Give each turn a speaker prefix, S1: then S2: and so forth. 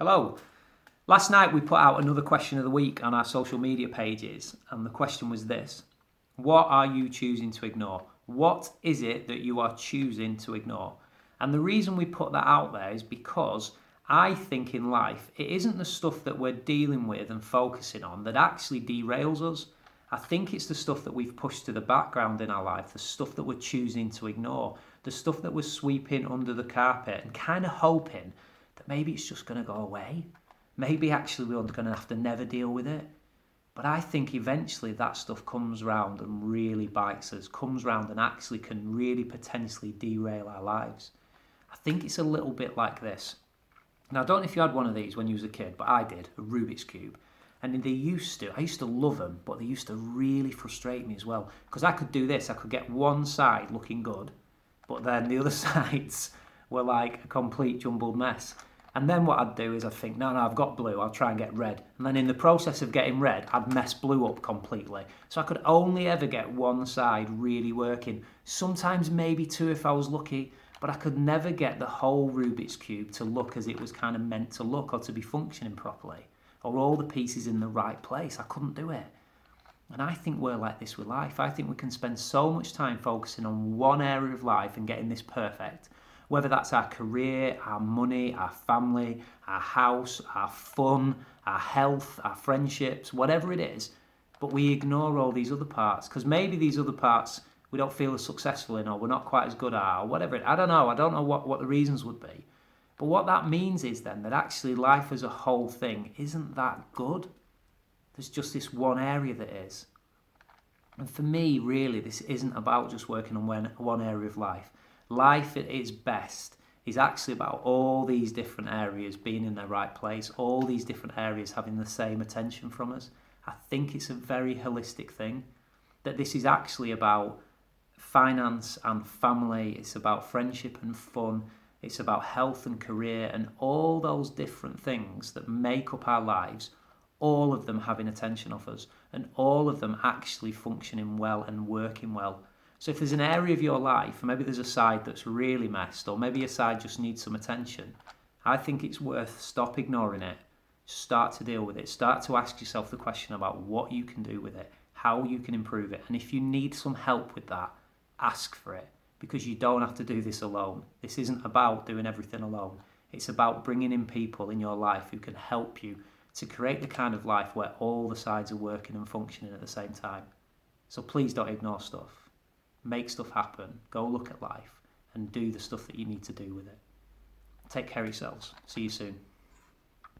S1: Hello. Last night we put out another question of the week on our social media pages, and the question was this: what are you choosing to ignore? What is it that you are choosing to ignore? And the reason we put that out there is because I think in life it isn't the stuff that we're dealing with and focusing on that actually derails us. I think it's the stuff that we've pushed to the background in our life, the stuff that we're choosing to ignore, the stuff that we're sweeping under the carpet and kind of hoping that maybe it's just going to go away. Maybe actually we're going to have to never deal with it. But I think eventually that stuff comes round and really bites us, comes round and actually can really potentially derail our lives. I think it's a little bit like this. Now, I don't know if you had one of these when you was a kid, but I did, a Rubik's Cube. And I used to love them, but they used to really frustrate me as well. Because I could do this, I could get one side looking good, but then the other sides were like a complete jumbled mess. And then what I'd do is I'd think, no, I've got blue, I'll try and get red. And then in the process of getting red, I'd mess blue up completely. So I could only ever get one side really working. Sometimes maybe two if I was lucky, but I could never get the whole Rubik's Cube to look as it was kind of meant to look or to be functioning properly. Or all the pieces in the right place. I couldn't do it. And I think we're like this with life. I think we can spend so much time focusing on one area of life and getting this perfect. Whether that's our career, our money, our family, our house, our fun, our health, our friendships, whatever it is. But we ignore all these other parts because maybe these other parts we don't feel as successful in or we're not quite as good at or whatever. I don't know what the reasons would be. But what that means is then that actually life as a whole thing isn't that good. There's just this one area that is. And for me, really, this isn't about just working on one area of life. Life at its best is actually about all these different areas being in their right place, all these different areas having the same attention from us. I think it's a very holistic thing, that this is actually about finance and family, it's about friendship and fun, it's about health and career and all those different things that make up our lives, all of them having attention of us and all of them actually functioning well and working well. So if there's an area of your life, maybe there's a side that's really messed, or maybe a side just needs some attention, I think it's worth stop ignoring it, start to deal with it, start to ask yourself the question about what you can do with it, how you can improve it. And if you need some help with that, ask for it, because you don't have to do this alone. This isn't about doing everything alone. It's about bringing in people in your life who can help you to create the kind of life where all the sides are working and functioning at the same time. So please don't ignore stuff. Make stuff happen, go look at life and do the stuff that you need to do with it. Take care of yourselves. See you soon.